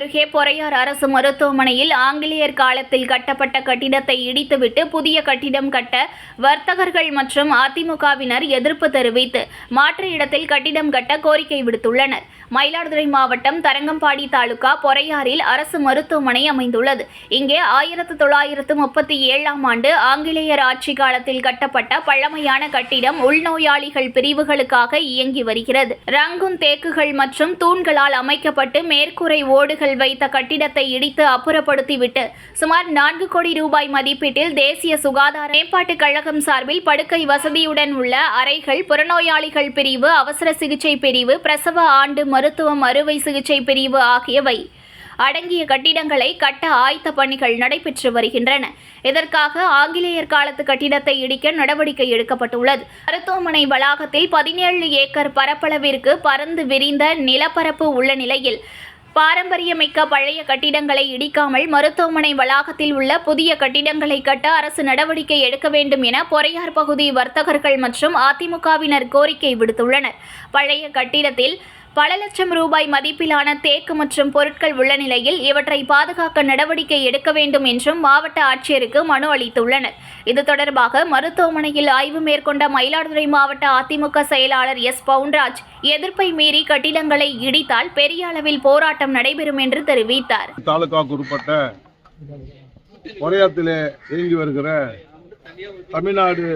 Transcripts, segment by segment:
அருகே பொறையார் அரசு மருத்துவமனையில் ஆங்கிலேயர் காலத்தில் கட்டப்பட்ட கட்டிடத்தை இடித்துவிட்டு புதிய கட்டிடம் கட்ட வர்த்தகர்கள் மற்றும் அதிமுகவினர் எதிர்ப்பு தெரிவித்து மாற்று இடத்தில் கட்டிடம் கட்ட கோரிக்கை விடுத்துள்ளனர். மயிலாடுதுறை மாவட்டம் தரங்கம்பாடி தாலுகா பொறையாறில் அரசு மருத்துவமனை அமைந்துள்ளது. இங்கே 1937ஆம் ஆண்டு ஆங்கிலேயர் ஆட்சி காலத்தில் கட்டப்பட்ட பழமையான கட்டிடம் உள்நோயாளிகள் பிரிவுகளுக்காக இயங்கி வருகிறது. ரங்குன் தேக்குகள் மற்றும் தூண்களால் அமைக்கப்பட்டு மேற்கூரை ஓடுகள் வைத்த கட்டிடத்தை இடித்து அப்புறப்படுத்திவிட்டு சுமார் 4 கோடி ரூபாய் மதிப்பீட்டில் தேசிய சுகாதார மேம்பாட்டுக் கழகம் சார்பில் படுக்கை வசதியுடன் உள்ள அறைகள், புறநோயாளிகள் பிரிவு, அவசர சிகிச்சை பிரிவு, பிரசவ ஆண்டு மருத்துவம் அறுவை சிகிச்சை பிரிவு ஆகியவை அடங்கிய கட்டிடங்களை கட்ட ஆயத்த பணிகள் நடைபெற்று வருகின்றன. இதற்காக ஆங்கிலேயர் காலத்து கட்டிடத்தை இடிக்க நடவடிக்கை எடுக்கப்பட்டுள்ளது. மருத்துவமனை வளாகத்தில் 17 ஏக்கர் பரப்பளவிற்கு பரந்து விரிந்த நிலப்பரப்பு உள்ள நிலையில் பாரம்பரியமிக்க பழைய கட்டிடங்களை இடிக்காமல் மருத்துவமனை வளாகத்தில் உள்ள புதிய கட்டிடங்களை கட்ட அரசு நடவடிக்கை எடுக்க வேண்டும் என பொறையார் பகுதி வர்த்தகர்கள் மற்றும் அதிமுகவினர் கோரிக்கை விடுத்துள்ளனர். பழைய கட்டிடத்தில் பல லட்சம் ரூபாய் மதிப்பிலான தேக்கு மற்றும் பொருட்கள் உள்ள நிலையில் இவற்றை பாதுகாக்க நடவடிக்கை எடுக்க வேண்டும் என்றும் மாவட்ட ஆட்சியருக்கு மனு அளித்துள்ளனர். இது தொடர்பாக மருத்துவமனையில் ஆய்வு மேற்கொண்ட மயிலாடுதுறை மாவட்ட அதிமுக செயலாளர் எஸ். பவுன்ராஜ் எதிர்ப்பை மீறி கட்டிடங்களை இடித்தால் பெரிய அளவில் போராட்டம் நடைபெறும் என்று தெரிவித்தார். தாலுகாவுக்கு உட்பட்ட பொறையாத்திலே இயங்கி வருகிற தமிழ்நாடு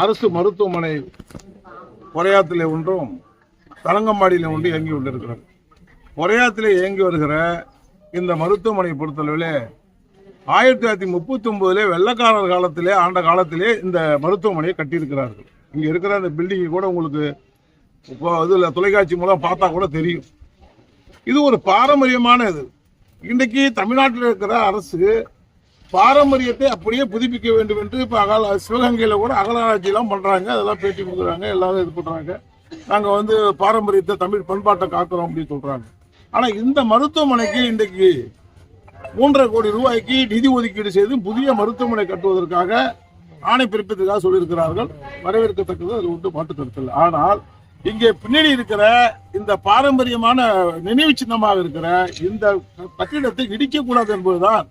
அரசு மருத்துவமனை பொறையாத்திலே ஒன்றும் தரங்கம்பாடியில் ஒன்று இயங்கி கொண்டிருக்கிறது. பொறையாத்திலே இயங்கி வருகிற இந்த மருத்துவமனை பொறுத்தளவிலே 1939 வெள்ளக்காரர் காலத்திலே ஆண்ட காலத்திலே இந்த மருத்துவமனையை கட்டியிருக்கிறார்கள். இங்கே இருக்கிற அந்த பில்டிங்கை கூட உங்களுக்கு இப்போ இதில் தொலைக்காட்சி மூலம் பார்த்தா கூட தெரியும். இது ஒரு பாரம்பரியமான இது. இன்றைக்கு தமிழ்நாட்டில் இருக்கிற அரசு பாரம்பரியத்தை அப்படியே புதுப்பிக்க வேண்டும் என்று இப்போ சிவகங்கையில் கூட அகலாராய்ச்சியெல்லாம் பண்ணுறாங்க. அதெல்லாம் பேட்டி கொடுக்குறாங்க, எல்லாரும் இது பண்ணுறாங்க. நாங்கள் பாரம்பரியத்தை தமிழ் பண்பாட்டை காக்கிறோம் அப்படின்னு சொல்கிறாங்க. ஆனால் இந்த மருத்துவமனைக்கு இன்றைக்கு 3.5 கோடி ரூபாய்க்கு நிதி ஒதுக்கீடு செய்து புதிய மருத்துவமனை கட்டுவதற்காக ஆணை பிறப்பித்ததாக சொல்லியிருக்கிறார்கள். வரவேற்கத்தக்கது, அது ஒன்று மாற்று கருத்தில். ஆனால் இங்கே பின்னாடி இருக்கிற இந்த பாரம்பரியமான நினைவு சின்னமாக இருக்கிற இந்த கட்டிடத்தை இடிக்கக்கூடாது என்பதுதான்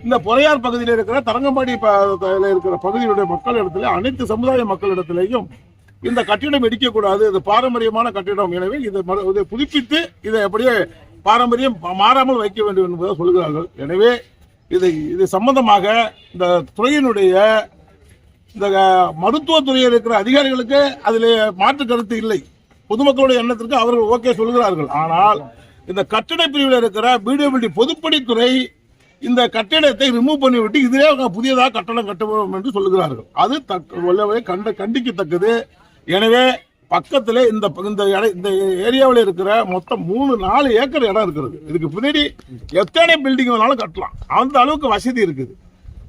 இந்த பொறையார் பகுதியில் இருக்கிற தரங்கம்பாடி இருக்கிற பகுதியுடைய மக்களிடத்திலே, அனைத்து சமுதாய மக்களிடத்திலேயும் இந்த கட்டிடம் இடிக்கக்கூடாது, இது பாரம்பரியமான கட்டிடம். எனவே இதை புதுப்பித்து இதை அப்படியே பாரம்பரியம் மாறாமல் வைக்க வேண்டும் என்பதை சொல்கிறார்கள். எனவே இது சம்பந்தமாக இந்த துறையினுடைய இந்த மருத்துவத்துறையில் இருக்கிற அதிகாரிகளுக்கு அதில் மாற்று கருத்து இல்லை. பொதுமக்களுடைய எண்ணத்திற்கு அவர்கள் ஓகே சொல்கிறார்கள். ஆனால் இந்த கட்டிட பிரிவில் இருக்கிற பிடபிள்யூடி பொதுப்பணித்துறை இந்த கட்டிடத்தை ரிமூவ் பண்ணிவிட்டு இதிலே புதியதாக கட்டடம் கட்டுவோம் என்று சொல்லுகிறார்கள். அது கண்டிக்கத்தக்கது. எனவே பக்கத்தில் இந்த ஏரியாவில் இருக்கிற மொத்தம் 3-4 ஏக்கர் இடம் இருக்கிறது. இதுக்கு பின்னாடி எத்தனை பில்டிங் வேணாலும் கட்டலாம், அந்த அளவுக்கு வசதி இருக்குது.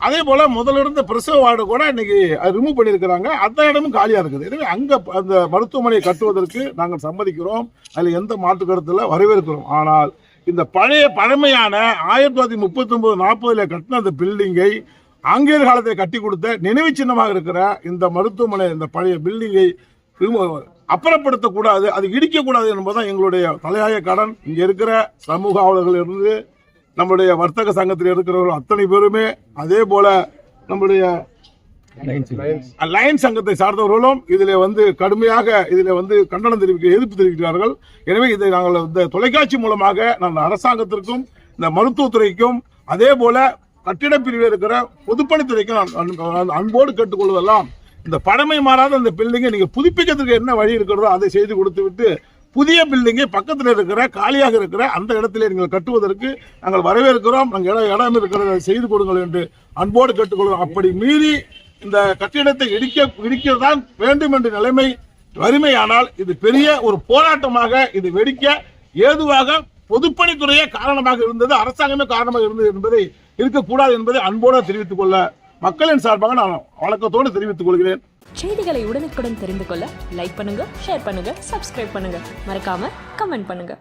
அதே போல முதல்ல இருந்த பிரசவ வார்டு கூட இன்னைக்கு ரிமூவ் பண்ணியிருக்கிறாங்க, அந்த இடமும் காலியா இருக்குது. எனவே அங்க அந்த மருத்துவமனையை கட்டுவதற்கு நாங்கள் சம்மதிக்கிறோம், அதில் எந்த மாற்று கருத்துல வரவேற்கிறோம். ஆனால் இந்த பழமையான 1939-40 கட்டின அந்த பில்டிங்கை ஆங்கிலேயர் காலத்தில் கட்டி கொடுத்த நினைவு சின்னமாக இருக்கிற இந்த மருத்துவமனை, இந்த பழைய பில்டிங்கை அப்புறப்படுத்தக்கூடாது, அது இடிக்கக்கூடாது என்பதுதான் எங்களுடைய தலையாய கடன். இங்க இருக்கிற சமூக ஆவலர்கள் இருந்து நம்முடைய வர்த்தக சங்கத்தில் இருக்கிறவர்கள் அத்தனை பேருமே, அதே போல நம்முடைய லைன் சங்கத்தை சார்ந்தவர்களும் இதில் கடுமையாக கண்டனம் எதிர்ப்பு தெரிவிக்கிறார்கள். எனவே இதை நாங்கள் இந்த தொலைக்காட்சி மூலமாக நான் அரசாங்கத்திற்கும் இந்த மருத்துவத்துறைக்கும் அதே போல கட்டிட பிரிவில் இருக்கிற பொதுப்பணித்துறைக்கும் நான் அன்போடு கேட்டுக்கொள்வதெல்லாம், இந்த பழமை மாறாத அந்த பில்டிங்கை நீங்க புதுப்பிக்கிறதுக்கு என்ன வழி இருக்கிறதோ அதை செய்து கொடுத்து விட்டு புதிய பில்டிங்கை பக்கத்தில் இருக்கிற காலியாக இருக்கிற அந்த இடத்திலே நீங்கள் கட்டுவதற்கு நாங்கள் வரவேற்கிறோம். நாங்கள் இடம் இருக்கிறத செய்து கொடுங்கள் என்று அன்போடு கேட்டுக்கொள்கிறோம். அப்படி மீறி இந்த கட்டிடத்தை இடிக்கத்தான் வேண்டும் என்ற நிலைமை வறுமையானால் இது பெரிய ஒரு போராட்டமாக இது வெடிக்க ஏதுவாக பொதுப்பணித்துறையே காரணமாக இருந்தது, அரசாங்கமே காரணமாக இருந்தது என்பதை இருக்கக்கூடாது என்பதை அன்போடு தெரிவித்துக் கொள்ள மக்களின் சார்பாக நான் வணக்கத்தோடு தெரிவித்துக் கொள்கிறேன். செய்திகளை உடனுக்குடன் தெரிந்து கொள்ள லைக் பண்ணுங்க, ஷேர் பண்ணுங்க, சப்ஸ்கிரைப் பண்ணுங்க, மறக்காம கமெண்ட் பண்ணுங்க.